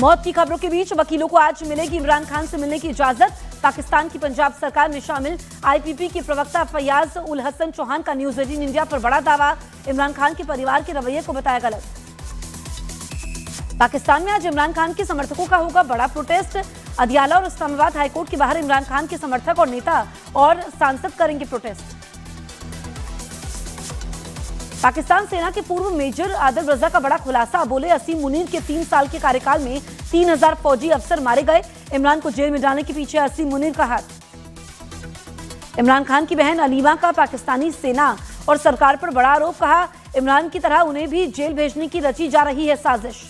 मौत की खबरों के बीच वकीलों को आज मिलेगी इमरान खान से मिलने की इजाजत। पाकिस्तान की पंजाब सरकार में शामिल आईपीपी के प्रवक्ता फयाज उल हसन चौहान का न्यूज 18 इंडिया पर बड़ा दावा। इमरान खान के परिवार के रवैये को बताया गलत। पाकिस्तान में आज इमरान खान के समर्थकों का होगा बड़ा प्रोटेस्ट। अदियाला और इस्लामाबाद हाईकोर्ट के बाहर इमरान खान के समर्थक और नेता और सांसद करेंगे प्रोटेस्ट। पाकिस्तान सेना के पूर्व मेजर आदिल रजा का बड़ा खुलासा। बोले असीम मुनीर के 3 साल के कार्यकाल में 3000 फौजी अफसर मारे गए। इमरान को जेल में डालने के पीछे असीम मुनीर का हाथ। इमरान खान की बहन अलीमा का पाकिस्तानी सेना और सरकार पर बड़ा आरोप। कहा इमरान की तरह उन्हें भी जेल भेजने की रची जा रही है साजिश।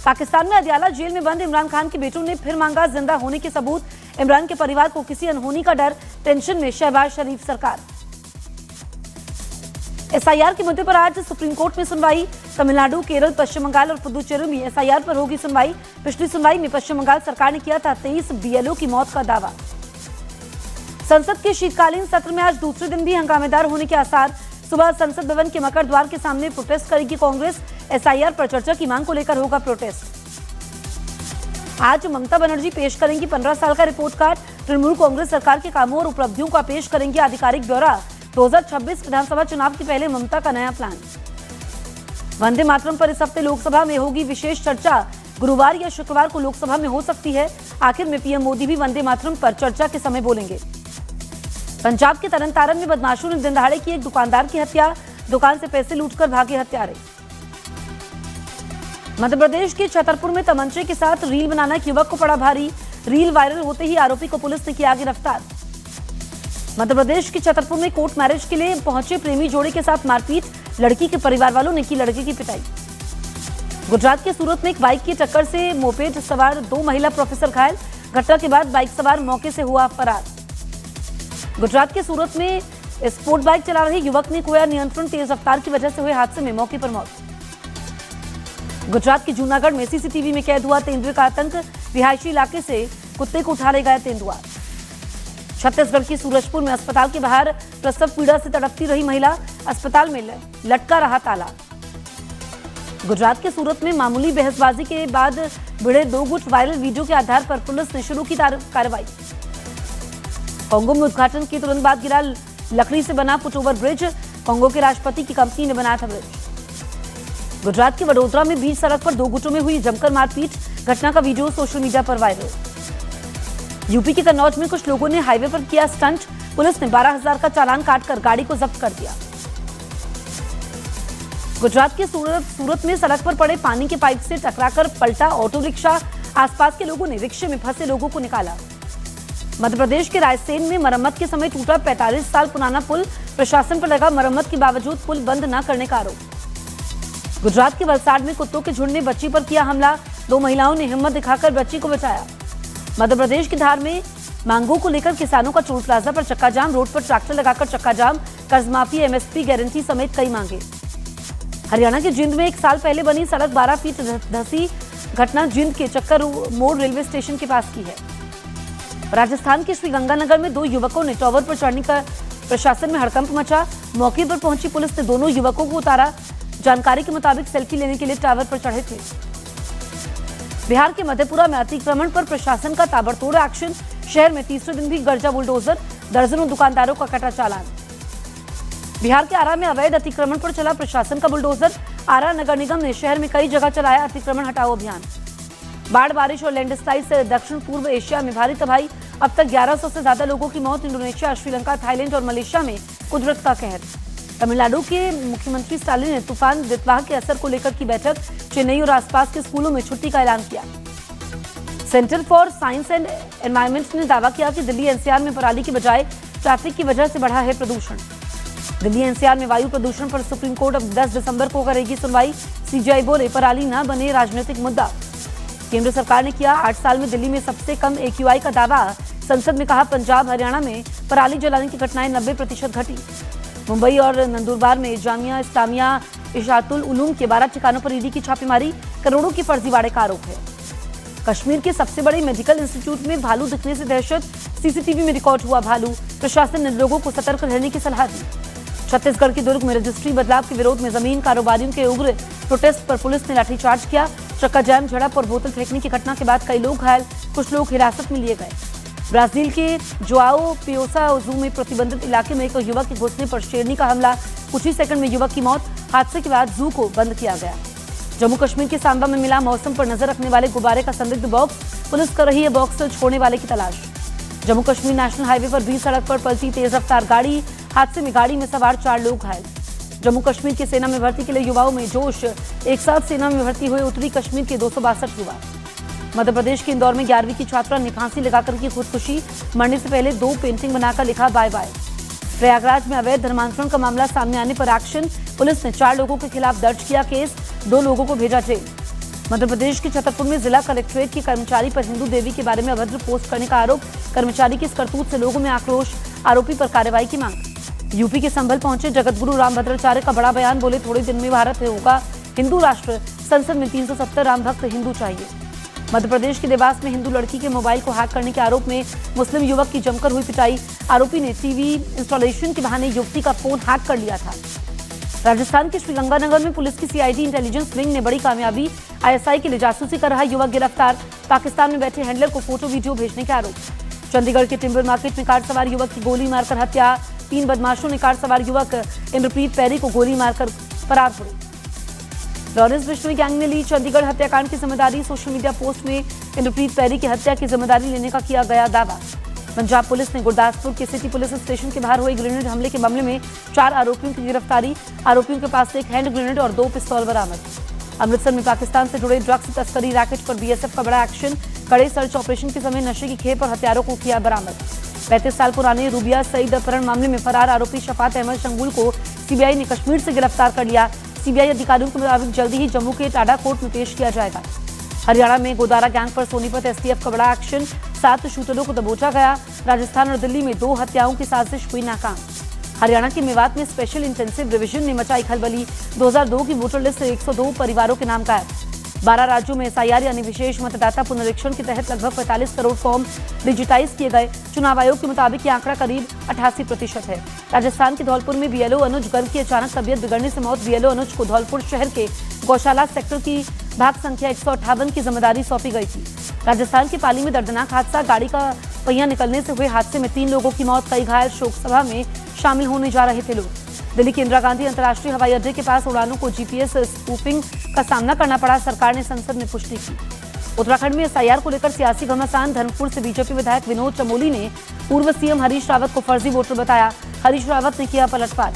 पाकिस्तान में अदियाला जेल में बंद इमरान खान के बेटों ने फिर मांगा जिंदा होने के सबूत। इमरान के परिवार को किसी अनहोनी का डर, टेंशन में शहबाज शरीफ सरकार। एसआईआर के मुद्दे पर आज सुप्रीम कोर्ट में सुनवाई। तमिलनाडु, केरल, पश्चिम बंगाल और पुदुचेरी में एसआईआर पर होगी सुनवाई। पिछली सुनवाई में पश्चिम बंगाल सरकार ने किया था 23 बीएलओ की मौत का दावा। संसद के शीतकालीन सत्र में आज दूसरे दिन भी हंगामेदार होने के आसार। सुबह संसद भवन के मकर द्वार के सामने प्रोटेस्ट करेगी कांग्रेस। एसआईआर पर चर्चा की मांग को लेकर होगा प्रोटेस्ट। आज ममता बनर्जी पेश करेंगी 15 साल का रिपोर्ट कार्ड। तृणमूल कांग्रेस सरकार के कामों और उपलब्धियों का पेश करेंगे आधिकारिक ब्यौरा। 2026 विधानसभा चुनाव के पहले ममता का नया प्लान। वंदे मातरम पर इस हफ्ते लोकसभा में होगी विशेष चर्चा। गुरुवार या शुक्रवार को लोकसभा में हो सकती है। आखिर में पीएम मोदी भी वंदे मातरम पर चर्चा के समय बोलेंगे। पंजाब के तरनतारन में बदमाशों ने दिन दहाड़े की एक दुकानदार की हत्या। दुकान से पैसे लूटकर भागे हत्यारे। मध्य प्रदेश के छतरपुर में तमंचे के साथ रील बनाना एक युवक को पड़ा भारी। रील वायरल होते ही आरोपी को पुलिस ने किया गिरफ्तार। मध्य प्रदेश के छतरपुर में कोर्ट मैरिज के लिए पहुंचे प्रेमी जोड़े के साथ मारपीट। लड़की के परिवार वालों ने की लड़के की पिटाई। गुजरात के सूरत में एक बाइक की टक्कर से मोपेड सवार 2 महिला प्रोफेसर घायल। घटना के बाद बाइक सवार मौके से हुआ फरार। गुजरात के सूरत में स्पोर्ट बाइक चला रहे युवक ने खोया नियंत्रण। तेज रफ्तार की वजह से हुए हादसे में मौके पर मौत। गुजरात के जूनागढ़ में सीसीटीवी में कैद हुआ तेंदुए का आतंक। रिहायशी इलाके से कुत्ते को उठा ले गया तेंदुआ। छत्तीसगढ़ की सूरजपुर में अस्पताल के बाहर प्रसव पीड़ा से तड़पती रही महिला। अस्पताल में लटका रहा ताला। गुजरात के सूरत में मामूली बहसबाजी के बाद भिड़े 2 गुट। वायरल वीडियो के आधार पर पुलिस ने शुरू की कार्रवाई। कांगो में उद्घाटन के तुरंत बाद गिरा लकड़ी से बना फुटओवर ब्रिज। कांगो के राष्ट्रपति की कंपनी ने बनाया था ब्रिज। गुजरात के वडोदरा में बीच सड़क पर 2 गुटों में हुई जमकर मारपीट। घटना का वीडियो सोशल मीडिया पर वायरल। यूपी के कन्नौज में कुछ लोगों ने हाईवे पर किया स्टंट। पुलिस ने 12,000 का चालान काटकर गाड़ी को जब्त कर दिया। गुजरात के सूरत में सड़क पर पड़े पानी के पाइप से टकराकर पलटा ऑटो रिक्शा। आसपास के लोगों ने रिक्शे में फंसे लोगों को निकाला। मध्य प्रदेश के रायसेन में मरम्मत के समय टूटा 45 साल पुराना पुल। प्रशासन पर लगा मरम्मत के बावजूद पुल बंद न करने का आरोप। गुजरात के वलसाड में कुत्तों के झुंड ने बच्ची पर किया हमला। 2 महिलाओं ने हिम्मत दिखाकर बच्ची को बचाया। मध्य प्रदेश के धार में मांगों को लेकर किसानों का टोल प्लाजा पर चक्का जाम। रोड पर ट्रैक्टर लगाकर चक्का जाम। कर्ज माफी, एमएसपी गारंटी समेत कई मांगे। हरियाणा के जिंद में 1 साल पहले बनी सड़क 12 फीट धंसी। घटना जिंद के चक्कर मोड़ रेलवे स्टेशन के पास की है। राजस्थान के श्रीगंगानगर में 2 युवकों ने टावर पर चढ़ने का प्रशासन में हड़कंप मचा। मौके पर पहुंची पुलिस ने दोनों युवकों को उतारा। जानकारी के मुताबिक सेल्फी लेने के लिए टावर पर चढ़े थे। बिहार के मधेपुरा में अतिक्रमण पर प्रशासन का ताबड़तोड़ एक्शन। शहर में तीसरे दिन भी गरजा बुलडोजर। दर्जनों दुकानदारों का कटा चालान। बिहार के आरा में अवैध अतिक्रमण पर चला प्रशासन का बुलडोजर। आरा नगर निगम ने शहर में कई जगह चलाया अतिक्रमण हटाओ अभियान। बाढ़, बारिश और लैंडस्लाइड से दक्षिण पूर्व एशिया में भारी तबाही। अब तक 1100 से ज्यादा लोगों की मौत। इंडोनेशिया, श्रीलंका, थाईलैंड और मलेशिया में कुदरत का कहर। तमिलनाडु के मुख्यमंत्री स्टालिन ने तूफान दितवाह के असर को लेकर की बैठक। चेन्नई और आसपास के स्कूलों में छुट्टी का ऐलान किया। Centre for science and environment ने दावा किया कि दिल्ली एनसीआर में पराली की बजाय ट्रैफिक की वजह से बढ़ा है प्रदूषण। दिल्ली एनसीआर में वायु प्रदूषण पर सुप्रीम कोर्ट अब 10 दिसंबर को करेगी सुनवाई। सीजीआई बोले पराली न बने राजनीतिक मुद्दा। केंद्र सरकार ने किया 8 साल में दिल्ली में सबसे कम एक्यूआई का दावा। संसद में कहा पंजाब, हरियाणा में पराली जलाने की घटनाएं 90% घटी। मुंबई और नंदुरबार में जामिया इस्लामिया इशातुल उलूम के 12 ठिकानों पर ईडी की छापेमारी। करोड़ों की फर्जीवाड़े का आरोप है। कश्मीर के सबसे बड़े मेडिकल इंस्टीट्यूट में भालू दिखने से दहशत। सीसीटीवी में रिकॉर्ड हुआ भालू। प्रशासन ने लोगों को सतर्क रहने की सलाह दी। छत्तीसगढ़ के दुर्ग में रजिस्ट्री बदलाव के विरोध में जमीन कारोबारियों के उग्र प्रोटेस्ट पर पुलिस ने लाठीचार्ज किया। चक्का जाम, झड़प और बोतल फेंकने की घटना के बाद कई लोग घायल, कुछ लोग हिरासत में लिए गए। ब्राजील के जोआओ पियोसा जू में प्रतिबंधित इलाके में एक युवक के घुसने पर शेरनी का हमला, कुछ ही सेकंड में युवक की मौत। हादसे के बाद जू को बंद किया गया। जम्मू कश्मीर के सांबा में मिला मौसम पर नजर रखने वाले गुब्बारे का संदिग्ध बॉक्स, पुलिस कर रही है बॉक्स छोड़ने वाले की तलाश। जम्मू कश्मीर नेशनल हाईवे पर बीच सड़क पर पलटी तेज रफ्तार गाड़ी, हादसे में गाड़ी में सवार 4 लोग घायल। जम्मू कश्मीर की सेना में भर्ती के लिए युवाओं में जोश, एक साथ सेना में भर्ती हुए उत्तरी कश्मीर के 262 युवा। मध्य प्रदेश के इंदौर में 11वीं की छात्रा ने फांसी लगाकर की खुदकुशी, मरने से पहले 2 पेंटिंग बनाकर लिखा बाय बाय। प्रयागराज में अवैध धर्मांतरण का मामला सामने आने पर एक्शन, पुलिस ने 4 लोगों के खिलाफ दर्ज किया केस, 2 लोगों को भेजा जेल। मध्य प्रदेश के छतरपुर में जिला कलेक्ट्रेट के कर्मचारी पर हिंदू देवी के बारे में अभद्र पोस्ट करने का आरोप, कर्मचारी की इस करतूत से लोगों में आक्रोश, आरोपी पर कार्रवाई की मांग। यूपी के संभल पहुंचे जगतगुरु रामभद्राचार्य का बड़ा बयान, बोले थोड़े दिन में भारत होगा हिंदू राष्ट्र, संसद में 370 राम भक्त हिंदू चाहिए। मध्य प्रदेश के देवास में हिंदू लड़की के मोबाइल को हैक करने के आरोप में मुस्लिम युवक की जमकर हुई पिटाई, आरोपी ने टीवी इंस्टॉलेशन के बहाने युवती का फोन हैक कर लिया था। राजस्थान के श्रीगंगानगर में पुलिस की सीआईडी इंटेलिजेंस विंग ने बड़ी कामयाबी, आईएसआई के लिए जासूसी कर रहा युवक गिरफ्तार, पाकिस्तान में बैठे हैंडलर को फोटो वीडियो भेजने के आरोप। चंडीगढ़ के टिम्बर मार्केट में कार सवार युवक की गोली मारकर हत्या, 3 बदमाशों ने कार सवार युवक इंद्रप्रीत पैरी को गोली मारकर फरार हुए। लॉरेंस बिश्नोई गैंग ने ली चंडीगढ़ हत्याकांड की जिम्मेदारी, सोशल मीडिया पोस्ट में इंद्रप्रीत पैरी की हत्या की जिम्मेदारी लेने का किया गया दावा। पंजाब पुलिस ने गुरदासपुर के सिटी पुलिस स्टेशन के बाहर हुए ग्रेनेड हमले के मामले में 4 आरोपियों की गिरफ्तारी, आरोपियों के पास से एक हैंड ग्रेनेड और 2 पिस्तौल बरामद। अमृतसर में पाकिस्तान से जुड़े ड्रग्स तस्करी रैकेट पर बीएसएफ का बड़ा एक्शन, कड़े सर्च ऑपरेशन के समय नशे की खेप और हथियारों को किया बरामद। 35 साल पुराने रूबिया सईद अपहरण मामले में फरार आरोपी शफात अहमद शंगुल को सीबीआई ने कश्मीर से गिरफ्तार कर लिया। सीबीआई अधिकारियों के मुताबिक जल्दी ही जम्मू के टाडा कोर्ट में पेश किया जाएगा। हरियाणा में गोदारा गैंग पर सोनीपत एसटीएफ का बड़ा एक्शन, 7 शूटरों को दबोचा गया। राजस्थान और दिल्ली में 2 हत्याओं की साजिश हुई नाकाम। हरियाणा के मेवात में स्पेशल इंटेंसिव रिवीजन ने मचाई खलबली, 2002 की वोटर लिस्ट से 102 परिवारों के नाम गायब। 12 राज्यों में एसआईआर यानी विशेष मतदाता पुनरीक्षण के तहत लगभग 45 करोड़ फॉर्म डिजिटाइज किए गए। चुनाव आयोग के मुताबिक ये आंकड़ा करीब 88% है। राजस्थान के धौलपुर में बीएलओ अनुज गर्ग की अचानक तबियत बिगड़ने से मौत, बीएलओ अनुज को धौलपुर शहर के गौशाला सेक्टर की भाग संख्या 158 की जिम्मेदारी सौंपी गई थी। राजस्थान के पाली में दर्दनाक हादसा, गाड़ी का पहिया निकलने से हुए हादसे में 3 लोगों की मौत, कई घायल, शोक सभा में शामिल होने जा रहे थे लोग। दिल्ली के इंदिरा गांधी अंतर्राष्ट्रीय हवाई अड्डे के पास उड़ानों को जीपीएस स्पूफिंग का सामना करना पड़ा, सरकार ने संसद में पुष्टि की। उत्तराखंड में एसआईआर को लेकर सियासी घमासान, धर्मपुर से बीजेपी विधायक विनोद चमोली ने पूर्व सीएम हरीश रावत को फर्जी वोटर बताया, हरीश रावत ने किया पलटवार।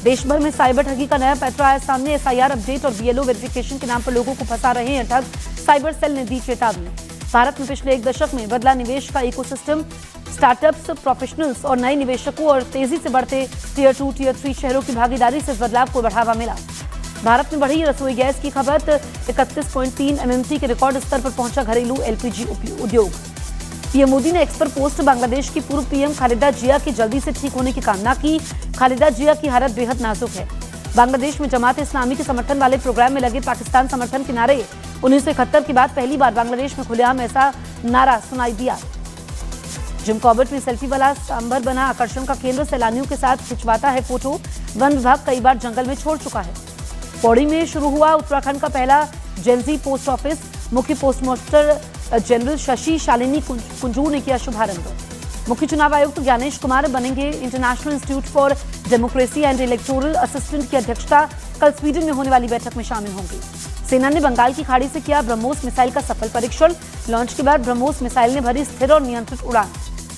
देश भर में साइबर ठगी का नया पैटर्न आया सामने, एसआईआर अपडेट और बीएलओ वेरिफिकेशन के नाम पर लोगों को फंसा रहे हैं ठग, साइबर सेल ने दी चेतावनी। भारत में पिछले 1 दशक में बदला निवेश का इकोसिस्टम, स्टार्टअप्स, प्रोफेशनल्स और नए निवेशकों और तेजी से बढ़ते टियर 2, टियर 3 शहरों की भागीदारी से इस बदलाव को बढ़ावा मिला। भारत में बढ़ी रसोई गैस की खपत, 31.3 MMT के रिकॉर्ड स्तर पर पहुंचा घरेलू एलपीजी उद्योग। पीएम मोदी ने एक्स पर पोस्ट बांग्लादेश की पूर्व पीएम खालिदा जिया की जल्दी से ठीक होने की कामना की। खालिदा जिया की हालत बेहद नाजुक है। बांग्लादेश में जमात इस्लामी के समर्थन वाले प्रोग्राम में लगे पाकिस्तान समर्थन के नारे, 1971 के बाद पहली बार बांग्लादेश में खुलेआम ऐसा नारा सुनाई दिया। जिम कॉर्बेट में सेल्फी वाला सांभर बना आकर्षण का केंद्र, सैलानियों के साथ खिंचवाता है फोटो। वन विभाग कई बार जंगल में छोड़ चुका है। पौड़ी में शुरू हुआ उत्तराखंड का पहला जेनजी पोस्ट ऑफिस, मुख्य पोस्टमास्टर जनरल शशि शालिनी कुंजू ने किया शुभारंभ। मुख्य चुनाव आयुक्त ज्ञानेश कुमार बनेंगे international institute for democracy and electoral assistant की अध्यक्षता, कल स्वीडन में होने वाली बैठक में शामिल होंगे। सेना ने बंगाल की खाड़ी से किया ब्रह्मोस मिसाइल का सफल परीक्षण, लॉन्च के बाद ब्रह्मोस मिसाइल ने भरी स्थिर और नियंत्रित उड़ान।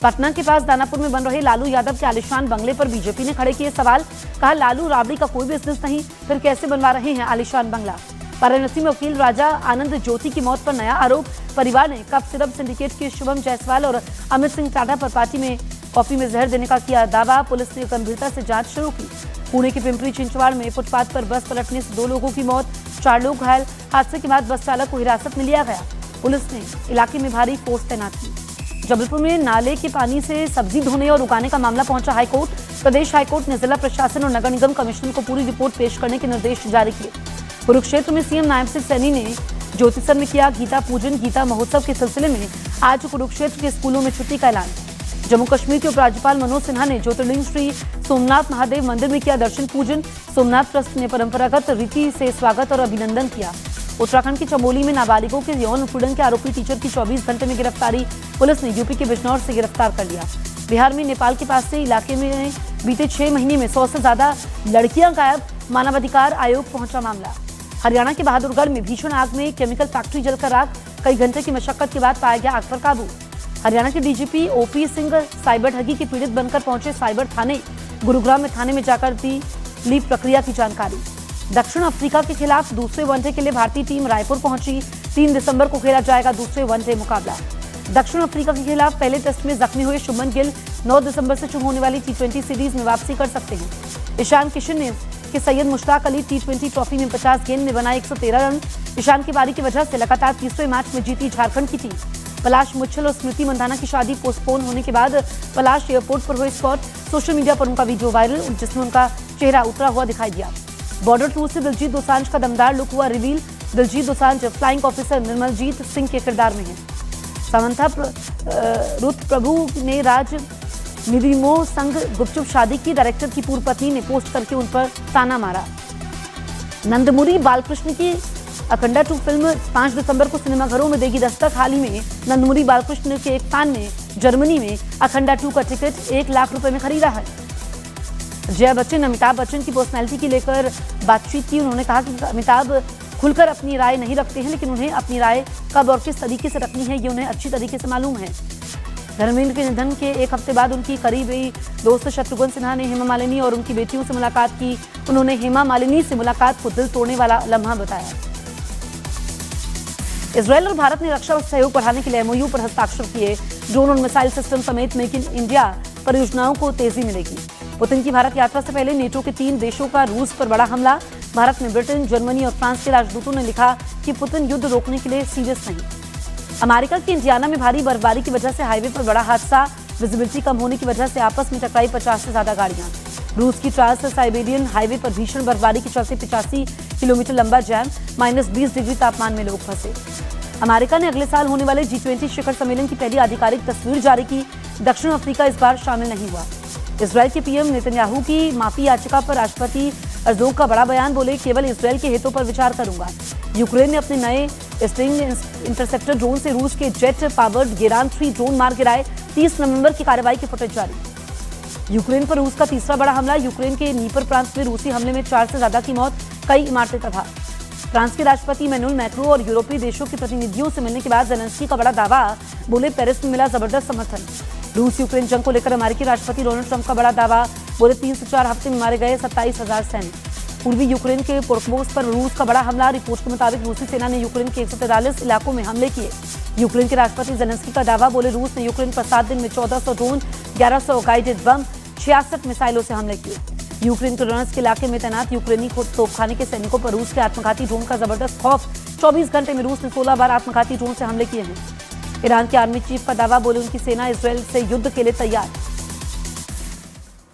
पटना के पास दानापुर में बन रहे लालू यादव के आलिशान बंगले पर बीजेपी ने खड़े किए सवाल, कहा लालू राबड़ी का कोई बिजनेस नहीं, फिर कैसे बनवा रहे हैं आलिशान बंगला। वाराणसी में वकील राजा आनंद ज्योति की मौत पर नया आरोप, परिवार ने कप सिरप सिंडिकेट के शुभम जायसवाल और अमित सिंह टाटा पर पार्टी में कॉफी में जहर देने का किया दावा, पुलिस ने गंभीरता से जांच शुरू की। पुणे के पिंपरी चिंचवाड़ में फुटपाथ पर बस पलटने से 2 लोगों की मौत, 4 लोग घायल, हादसे के बाद बस चालक को हिरासत में लिया गया, पुलिस ने इलाके में भारी फोर्स तैनात की। जबलपुर में नाले के पानी से सब्जी धोने और उगाने का मामला पहुंचा हाईकोर्ट, प्रदेश हाईकोर्ट ने जिला प्रशासन और नगर निगम कमिश्नर को पूरी रिपोर्ट पेश करने के निर्देश जारी किए। कुरुक्षेत्र में सीएम नायब सिंह सैनी ने ज्योतिसर में किया गीता पूजन, गीता महोत्सव के सिलसिले में आज कुरुक्षेत्र के स्कूलों में छुट्टी का ऐलान। जम्मू कश्मीर के उपराज्यपाल मनोज सिन्हा ने ज्योतिर्लिंग श्री सोमनाथ महादेव मंदिर में किया दर्शन पूजन, सोमनाथ ट्रस्ट ने परंपरागत रीति से स्वागत और अभिनंदन किया। उत्तराखंड के चमोली में नाबालिगों के यौन उत्पीड़न के आरोपी टीचर की 24 घंटे में गिरफ्तारी। पुलिस ने यूपी के बिजनौर से गिरफ्तार कर लिया। बिहार में नेपाल के पास से इलाके में बीते 6 महीने में 100 से ज्यादा लड़कियां गायब। मानवाधिकार आयोग पहुंचा मामला। हरियाणा के बहादुरगढ़ में भीषण आग में केमिकल फैक्ट्री जलकर राख। कई घंटे की मशक्कत के बाद पाया गया आग पर काबू। हरियाणा के डीजीपी ओपी सिंह साइबर ठगी की पीड़ित बनकर पहुंचे साइबर थाने। गुरुग्राम में थाने में जाकर ली प्रक्रिया की जानकारी। दक्षिण अफ्रीका के खिलाफ दूसरे वनडे के लिए भारतीय टीम रायपुर पहुंची। 3 दिसंबर को खेला जाएगा दूसरे वनडे मुकाबला। दक्षिण अफ्रीका के खिलाफ पहले टेस्ट में जख्मी हुए शुभमन गिल 9 दिसंबर से शुरू होने वाली T20 सीरीज में वापसी कर सकते हैं। ईशान किशन ने कि सैयद मुश्ताक अली T20 ट्रॉफी में 50 गेंद में बनाए 113 रन। ईशान की पारी की वजह से लगातार तीसरे मैच में जीती झारखंड की टीम। पलाश मुच्छल और स्मृति मंधाना की शादी पोस्टपोन होने के बाद पलाश एयरपोर्ट पर हुए स्पॉट। सोशल मीडिया पर उनका वीडियो वायरल, जिसमें उनका चेहरा उतरा हुआ दिखाई दिया। बॉर्डर टूर से दिलजीत दोसांझ का दमदार लुक हुआ reveal. Diljit Dosanjh flying officer Nirmaljit Singh के किरदार में है। समंथा रुत प्रभु ने राज निधिमो संग गुपचुप शादी की। डायरेक्टर की पूर्व पत्नी ने पोस्ट करके उन पर ताना मारा। नंदमुरी बालकृष्ण की अखंडा 2 फिल्म 5 दिसंबर को सिनेमाघरों में देगी दस्तक। हाल ही में नंदमुरी बालकृष्ण के एक फैन ने जर्मनी में अखंडा 2 का टिकट 1 लाख रुपए में खरीदा है। जया बच्चन अमिताभ बच्चन की पर्सनैलिटी की लेकर बातचीत की। उन्होंने कहा कि अमिताभ खुलकर अपनी राय नहीं रखते हैं, लेकिन उन्हें अपनी राय कब और किस तरीके से रखनी है ये उन्हें अच्छी तरीके से मालूम है। धर्मेंद्र के निधन के 1 हफ्ते बाद उनकी करीबी दोस्त शत्रुघ्न सिन्हा ने हेमा मालिनी और उनकी बेटियों से मुलाकात की। उन्होंने हेमा मालिनी से मुलाकात को दिल तोड़ने वाला लम्हा बताया। इजरायल और भारत ने रक्षा सहयोग बढ़ाने के लिए MOU पर हस्ताक्षर किए। ड्रोन और मिसाइल सिस्टम समेत मेक इन इंडिया परियोजनाओं को तेजी मिलेगी। पुतिन की भारत यात्रा से पहले नेटो के 3 देशों का रूस पर बड़ा हमला। भारत में ब्रिटेन, जर्मनी और फ्रांस के राजदूतों ने लिखा कि पुतिन युद्ध रोकने के लिए सीरियस नहीं। अमेरिका के इंडियाना में भारी बर्फबारी की वजह से हाईवे पर बड़ा हादसा। विजिबिलिटी कम होने की वजह से आपस में टकराई 50 से ज्यादा गाड़ियां। रूस की ट्रांस साइबेरियन हाईवे पर भीषण बर्फबारी के चलते 85 किलोमीटर लंबा जैम। -20 डिग्री तापमान में लोग फंसे। अमेरिका ने अगले साल होने वाले G20 शिखर सम्मेलन की पहली आधिकारिक तस्वीर जारी की। दक्षिण अफ्रीका इस बार शामिल नहीं हुआ। इजरायल के पीएम नेतन्याहू की माफी याचिका पर राष्ट्रपति अर्जोग का बड़ा बयान। बोले, केवल इजरायल के हितों पर विचार करूंगा। यूक्रेन ने अपने नए स्ट्रिंग इंटरसेप्टर ड्रोन से रूस के जेट पावर्ड गेरान 3 ड्रोन मार गिराए। 30 नवंबर की कार्रवाई की फुटेज जारी। यूक्रेन पर रूस का तीसरा बड़ा हमला। यूक्रेन के नीपर प्रांत में रूसी हमले में 4 से ज्यादा की मौत, कई इमारतें तबाह। फ्रांस के राष्ट्रपति इमैनुअल मैक्रों और यूरोपीय देशों के प्रतिनिधियों से मिलने के बाद जेलेंस्की का बड़ा दावा। बोले, पेरिस में मिला जबरदस्त समर्थन। रूस यूक्रेन जंग को लेकर अमेरिकी राष्ट्रपति डोनाल्ड ट्रंप का बड़ा दावा। बोले, 3 से 4 हफ्ते में मारे गए 27,000 सैनिक। पूर्वी यूक्रेन के पोर्टमोस पर रूस का बड़ा हमला। रिपोर्ट के मुताबिक रूसी सेना ने यूक्रेन के 143 इलाकों में हमले किए। यूक्रेन के राष्ट्रपति जेलेंस्की का दावा। बोले, रूस ने यूक्रेन पर 7 दिन में 1400 ड्रोन, 1100 गाइडेड बम, 66 मिसाइलों से हमले किए। यूक्रेन के डोनेट्स्क इलाके में तैनात यूक्रेनी तोपखाने के सैनिकों पर रूस के आत्मघाती ड्रोन का जबरदस्त खौफ। 24 घंटे में रूस ने 16 बार आत्मघाती ड्रोन से हमले किए हैं। ईरान के आर्मी चीफ का दावा। बोले, उनकी सेना इजरायल से युद्ध के लिए तैयार।